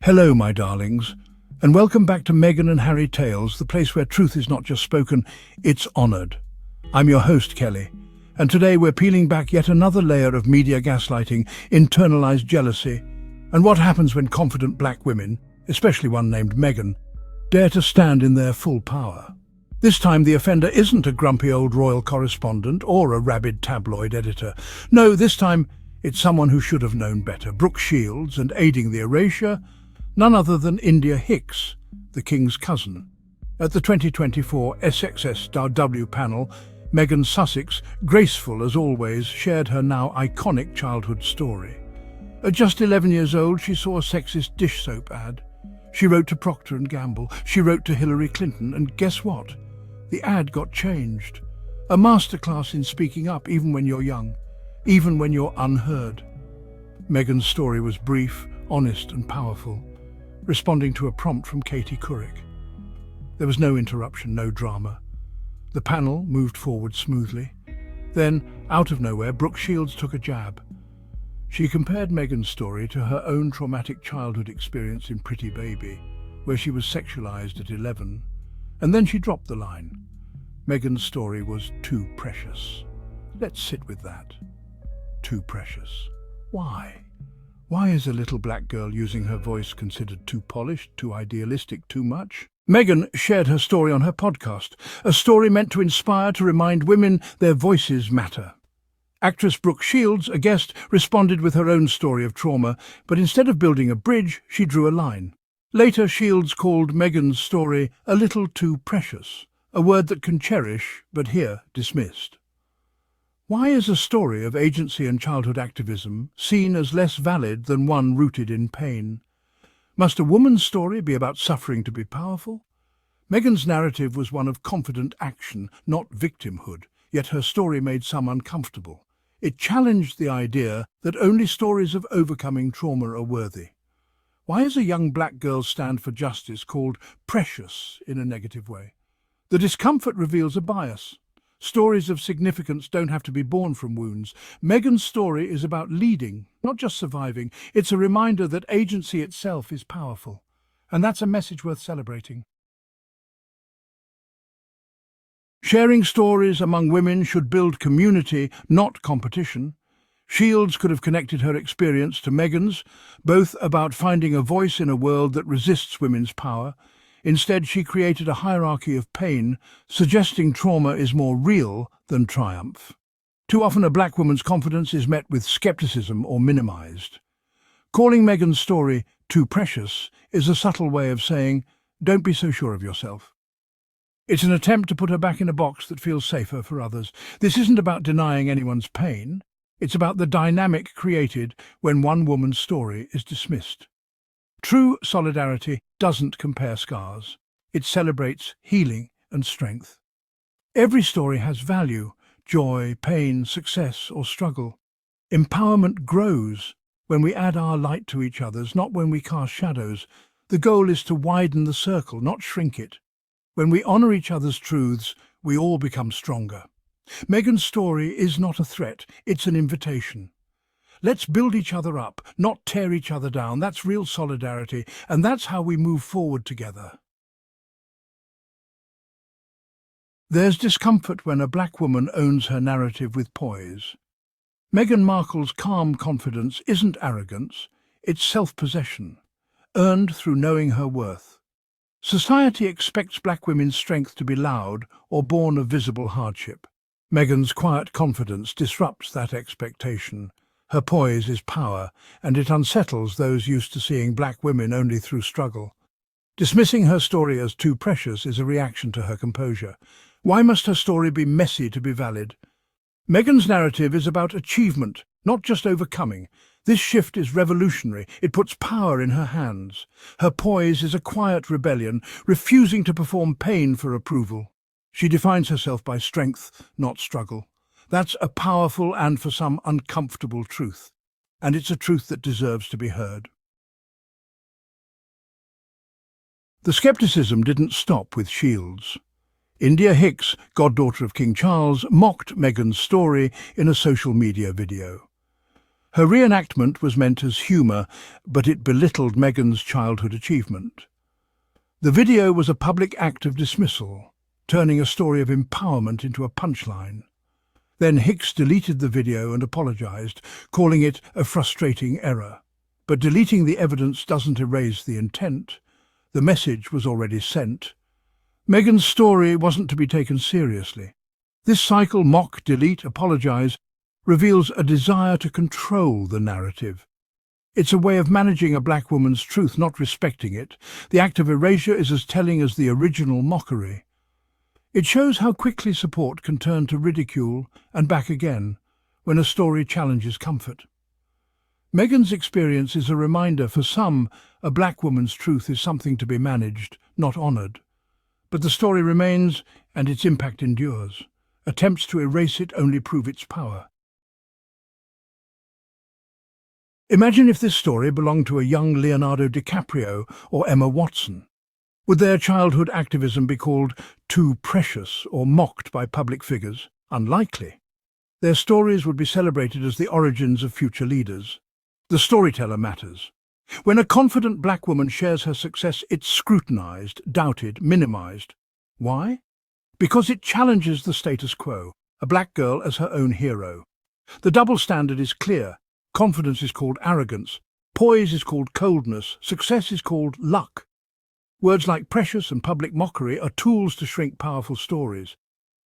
Hello, my darlings, and welcome back to Meghan and Harry Tales, the place where truth is not just spoken, it's honoured. I'm your host, Kelly, and today we're peeling back yet another layer of media gaslighting, internalised jealousy, and what happens when confident black women, especially one named Meghan, dare to stand in their full power. This time the offender isn't a grumpy old royal correspondent or a rabid tabloid editor. No, this time it's someone who should have known better. Brooke Shields, and aiding the erasure, none other than India Hicks, the King's cousin. At the 2024 SXSW panel, Meghan Sussex, graceful as always, shared her now iconic childhood story. At just 11 years old, she saw a sexist dish soap ad. She wrote to Procter & Gamble, she wrote to Hillary Clinton, and guess what? The ad got changed. A masterclass in speaking up, even when you're young, even when you're unheard. Meghan's story was brief, honest and powerful, responding to a prompt from Katie Couric. There was no interruption, no drama. The panel moved forward smoothly. Then, out of nowhere, Brooke Shields took a jab. She compared Meghan's story to her own traumatic childhood experience in Pretty Baby, where she was sexualized at 11. And then she dropped the line. Meghan's story was too precious. Let's sit with that. Too precious. Why? Why is a little black girl using her voice considered too polished, too idealistic, too much? Meghan shared her story on her podcast, a story meant to inspire, to remind women their voices matter. Actress Brooke Shields, a guest, responded with her own story of trauma, but instead of building a bridge, she drew a line. Later, Shields called Meghan's story a little too precious, a word that can cherish, but here dismissed. Why is a story of agency and childhood activism seen as less valid than one rooted in pain? Must a woman's story be about suffering to be powerful? Meghan's narrative was one of confident action, not victimhood, yet her story made some uncomfortable. It challenged the idea that only stories of overcoming trauma are worthy. Why is a young black girl's stand for justice called precious in a negative way? The discomfort reveals a bias. Stories of significance don't have to be born from wounds. Meghan's story is about leading, not just surviving. It's a reminder that agency itself is powerful. And that's a message worth celebrating. Sharing stories among women should build community, not competition. Shields could have connected her experience to Meghan's, both about finding a voice in a world that resists women's power. Instead, she created a hierarchy of pain, suggesting trauma is more real than triumph. Too often a black woman's confidence is met with skepticism or minimized. Calling Meghan's story too precious is a subtle way of saying, don't be so sure of yourself. It's an attempt to put her back in a box that feels safer for others. This isn't about denying anyone's pain. It's about the dynamic created when one woman's story is dismissed. True solidarity doesn't compare scars. It celebrates healing and strength. Every story has value: joy, pain, success, or struggle. Empowerment grows when we add our light to each other's, not when we cast shadows. The goal is to widen the circle, not shrink it. When we honor each other's truths, we all become stronger. Meghan's story is not a threat, it's an invitation. Let's build each other up, not tear each other down. That's real solidarity, and that's how we move forward together. There's discomfort when a black woman owns her narrative with poise. Meghan Markle's calm confidence isn't arrogance, it's self-possession, earned through knowing her worth. Society expects black women's strength to be loud or born of visible hardship. Meghan's quiet confidence disrupts that expectation. Her poise is power, and it unsettles those used to seeing black women only through struggle. Dismissing her story as too precious is a reaction to her composure. Why must her story be messy to be valid? Meghan's narrative is about achievement, not just overcoming. This shift is revolutionary. It puts power in her hands. Her poise is a quiet rebellion, refusing to perform pain for approval. She defines herself by strength, not struggle. That's a powerful and, for some, uncomfortable truth. And it's a truth that deserves to be heard. The skepticism didn't stop with Shields. India Hicks, goddaughter of King Charles, mocked Meghan's story in a social media video. Her reenactment was meant as humour, but it belittled Meghan's childhood achievement. The video was a public act of dismissal, turning a story of empowerment into a punchline. Then Hicks deleted the video and apologised, calling it a frustrating error. But deleting the evidence doesn't erase the intent. The message was already sent. Meghan's story wasn't to be taken seriously. This cycle, mock, delete, apologise, reveals a desire to control the narrative. It's a way of managing a black woman's truth, not respecting it. The act of erasure is as telling as the original mockery. It shows how quickly support can turn to ridicule and back again when a story challenges comfort. Meghan's experience is a reminder for some a black woman's truth is something to be managed, not honoured. But the story remains and its impact endures. Attempts to erase it only prove its power. Imagine if this story belonged to a young Leonardo DiCaprio or Emma Watson. Would their childhood activism be called too precious or mocked by public figures? Unlikely. Their stories would be celebrated as the origins of future leaders. The storyteller matters. When a confident black woman shares her success, it's scrutinized, doubted, minimized. Why? Because it challenges the status quo, a black girl as her own hero. The double standard is clear. Confidence is called arrogance. Poise is called coldness. Success is called luck. Words like precious and public mockery are tools to shrink powerful stories.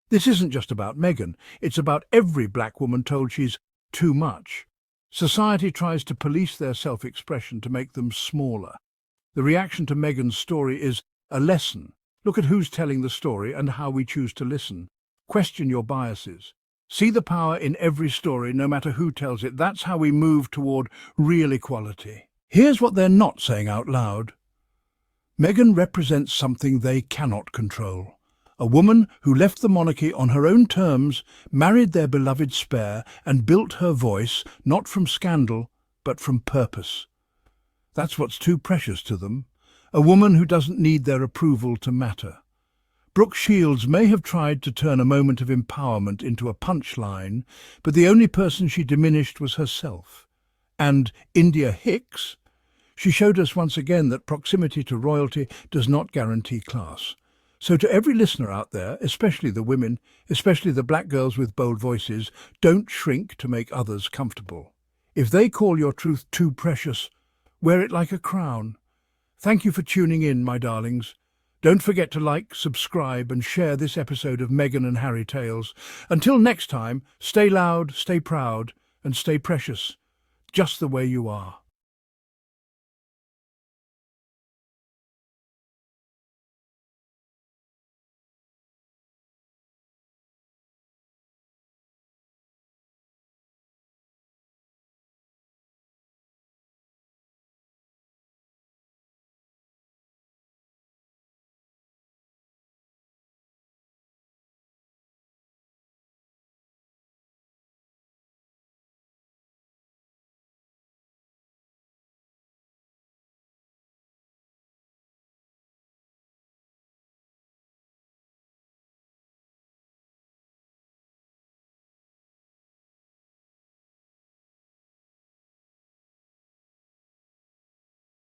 This isn't just about Meghan. It's about every black woman told she's too much. Society tries to police their self-expression to make them smaller. The reaction to Meghan's story is a lesson. Look at who's telling the story and how we choose to listen. Question your biases. See the power in every story, no matter who tells it. That's how we move toward real equality. Here's what they're not saying out loud. Meghan represents something they cannot control. A woman who left the monarchy on her own terms, married their beloved spare, and built her voice not from scandal, but from purpose. That's what's too precious to them. A woman who doesn't need their approval to matter. Brooke Shields may have tried to turn a moment of empowerment into a punchline, but the only person she diminished was herself. And India Hicks? She showed us once again that proximity to royalty does not guarantee class. So to every listener out there, especially the women, especially the black girls with bold voices, don't shrink to make others comfortable. If they call your truth too precious, wear it like a crown. Thank you for tuning in, my darlings. Don't forget to like, subscribe, and share this episode of Meghan and Harry Tales. Until next time, stay loud, stay proud, and stay precious, just the way you are.